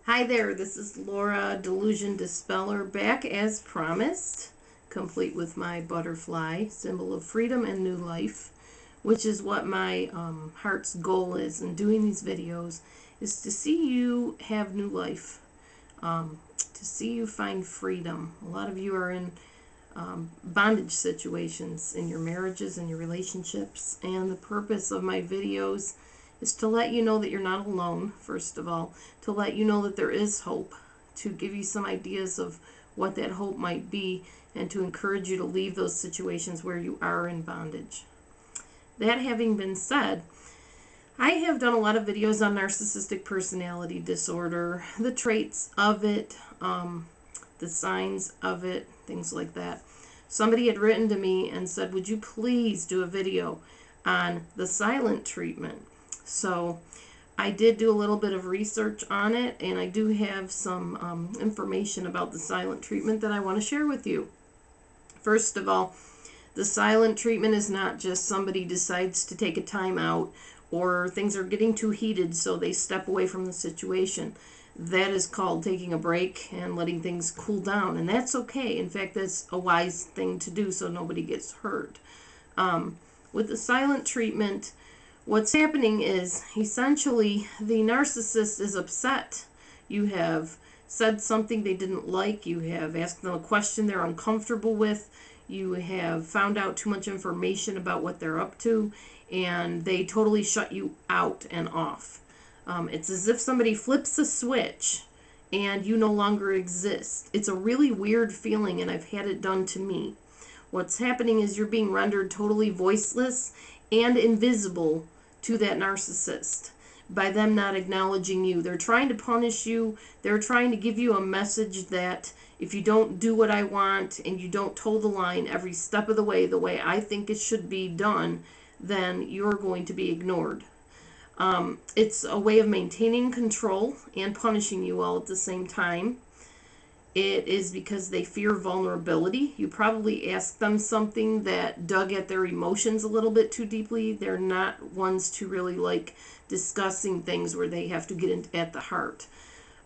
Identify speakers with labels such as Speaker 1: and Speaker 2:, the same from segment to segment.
Speaker 1: Hi there, this is Laura, DelusionDispeller, back as promised, complete with my butterfly, symbol of freedom and new life, which is what my heart's goal is in doing these videos, is to see you have new life, to see you find freedom. A lot of you are in bondage situations in your marriages and your relationships, and the purpose of my videos is to let you know that you're not alone, first of all, to let you know that there is hope, to give you some ideas of what that hope might be, and to encourage you to leave those situations where you are in bondage. That having been said, I have done a lot of videos on narcissistic personality disorder, the traits of it, the signs of it, things like that. Somebody had written to me and said, would you please do a video on the silent treatment? So I did do a little bit of research on it, and I do have some information about the silent treatment that I want to share with you. First of all, the silent treatment is not just somebody decides to take a time out or things are getting too heated so they step away from the situation. That is called taking a break and letting things cool down, and that's okay. In fact, that's a wise thing to do so nobody gets hurt. With the silent treatment, what's happening is essentially the narcissist is upset. You have said something they didn't like. You have asked them a question they're uncomfortable with. You have found out too much information about what they're up to, and they totally shut you out and off. It's as if somebody flips a switch and you no longer exist. It's a really weird feeling, and I've had it done to me. What's happening is you're being rendered totally voiceless and invisible to that narcissist by them not acknowledging you. They're trying to punish you. They're trying to give you a message that if you don't do what I want and you don't toe the line every step of the way I think it should be done, then you're going to be ignored. It's a way of maintaining control and punishing you all at the same time. It is because they fear vulnerability. You probably asked them something that dug at their emotions a little bit too deeply. They're not ones to really like discussing things where they have to get in at the heart.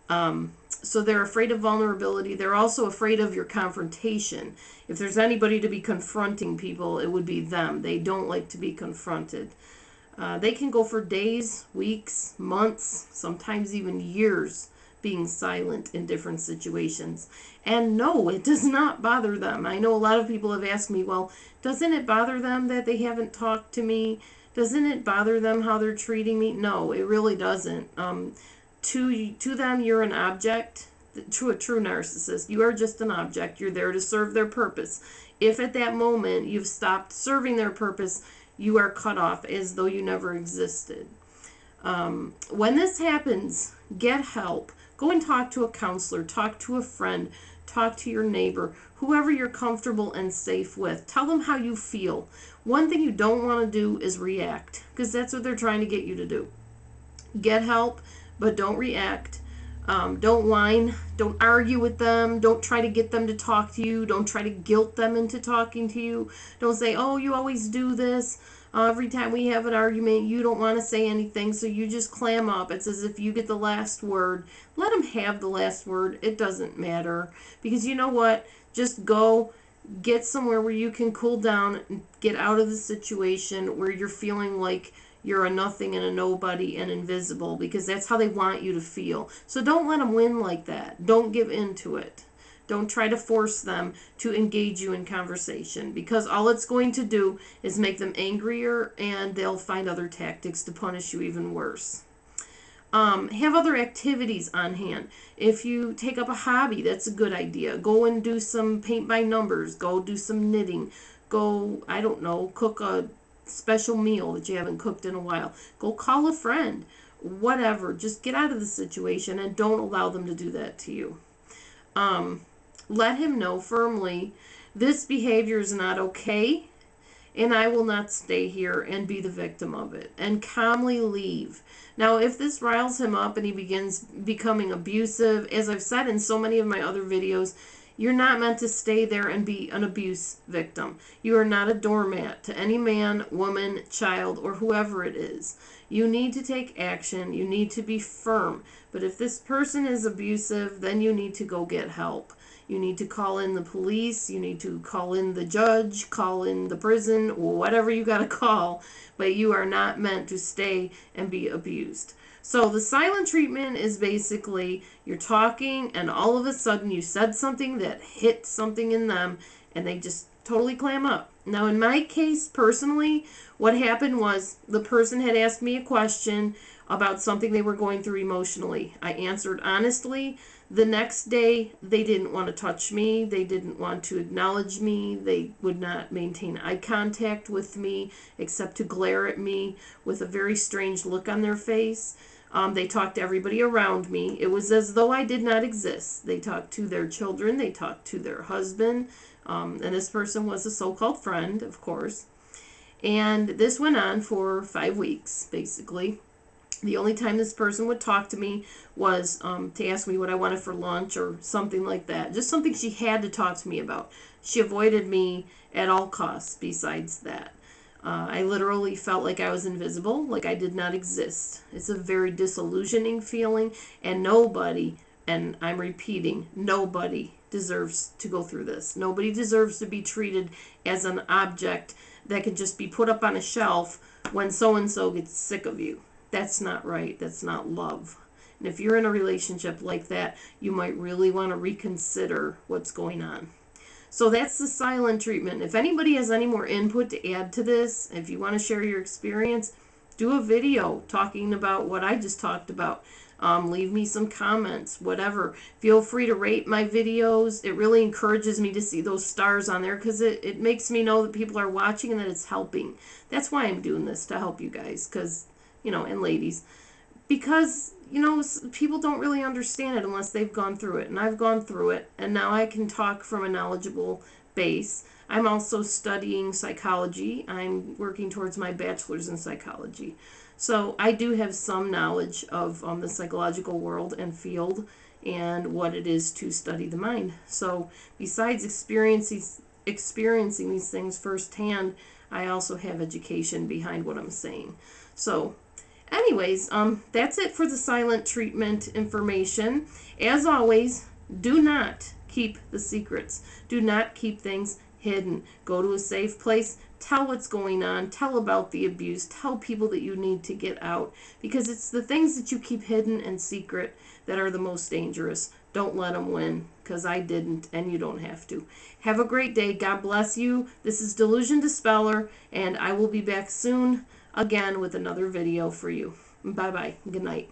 Speaker 1: So they're afraid of vulnerability. They're also afraid of your confrontation. If there's anybody to be confronting people, it would be them. They don't like to be confronted. They can go for days, weeks, months, sometimes even years being silent in different situations. And no, it does not bother them. I know a lot of people have asked me, well, doesn't it bother them that they haven't talked to me? Doesn't it bother them how they're treating me? No, it really doesn't. To them, you're an object. To a true narcissist, you are just an object. You're there to serve their purpose. If at that moment you've stopped serving their purpose, you are cut off as though you never existed. When this happens, get help. Go and talk to a counselor, talk to a friend, talk to your neighbor, whoever you're comfortable and safe with. Tell them how you feel. One thing you don't want to do is react, because that's what they're trying to get you to do. Get help, but don't react. Don't whine. Don't argue with them. Don't try to get them to talk to you. Don't try to guilt them into talking to you. Don't say, oh, you always do this. Every time we have an argument, you don't want to say anything, so you just clam up. It's as if you get the last word. Let them have the last word. It doesn't matter. Because you know what? Just go get somewhere where you can cool down and get out of the situation where you're feeling like you're a nothing and a nobody and invisible, because that's how they want you to feel. So don't let them win like that. Don't give in to it. Don't try to force them to engage you in conversation, because all it's going to do is make them angrier, and they'll find other tactics to punish you even worse. Have other activities on hand. If you take up a hobby, that's a good idea. Go and do some paint by numbers. Go do some knitting. Go, I don't know, cook a special meal that you haven't cooked in a while. Go call a friend. Whatever. Just get out of the situation and don't allow them to do that to you. Let him know firmly, this behavior is not okay, and I will not stay here and be the victim of it, and calmly leave. Now, if this riles him up and he begins becoming abusive, as I've said in so many of my other videos, you're not meant to stay there and be an abuse victim. You are not a doormat to any man, woman, child, or whoever it is. You need to take action. You need to be firm. But if this person is abusive, then you need to go get help. You need to call in the police. You need to call in the judge, call in the prison, or whatever you got to call. But you are not meant to stay and be abused. So the silent treatment is basically you're talking and all of a sudden you said something that hit something in them and they just totally clam up. Now in my case personally, what happened was the person had asked me a question about something they were going through emotionally. I answered honestly. The next day, they didn't want to touch me. They didn't want to acknowledge me. They would not maintain eye contact with me except to glare at me with a very strange look on their face. They talked to everybody around me. It was as though I did not exist. They talked to their children. They talked to their husband. And this person was a so-called friend, of course. And this went on for 5 weeks, basically. The only time this person would talk to me was to ask me what I wanted for lunch or something like that. Just something she had to talk to me about. She avoided me at all costs besides that. I literally felt like I was invisible, like I did not exist. It's a very disillusioning feeling, and nobody, and I'm repeating, nobody deserves to go through this. Nobody deserves to be treated as an object that can just be put up on a shelf when so-and-so gets sick of you. That's not right. That's not love. And if you're in a relationship like that, you might really want to reconsider what's going on. So that's the silent treatment. If anybody has any more input to add to this, if you want to share your experience, do a video talking about what I just talked about. Leave me some comments, whatever. Feel free to rate my videos. It really encourages me to see those stars on there because it makes me know that people are watching and that it's helping. That's why I'm doing this, to help you guys, because, and ladies, because, people don't really understand it unless they've gone through it. And I've gone through it, and now I can talk from a knowledgeable base. I'm also studying psychology. I'm working towards my bachelor's in psychology. So I do have some knowledge of the psychological world and field and what it is to study the mind. So besides experiencing these things firsthand, I also have education behind what I'm saying. So anyways, that's it for the silent treatment information. As always, do not keep the secrets. Do not keep things hidden. Go to a safe place. Tell what's going on. Tell about the abuse. Tell people that you need to get out. Because it's the things that you keep hidden and secret that are the most dangerous. Don't let them win, because I didn't, and you don't have to. Have a great day. God bless you. This is DelusionDispeller, and I will be back soon again with another video for you. Bye-bye. Good night.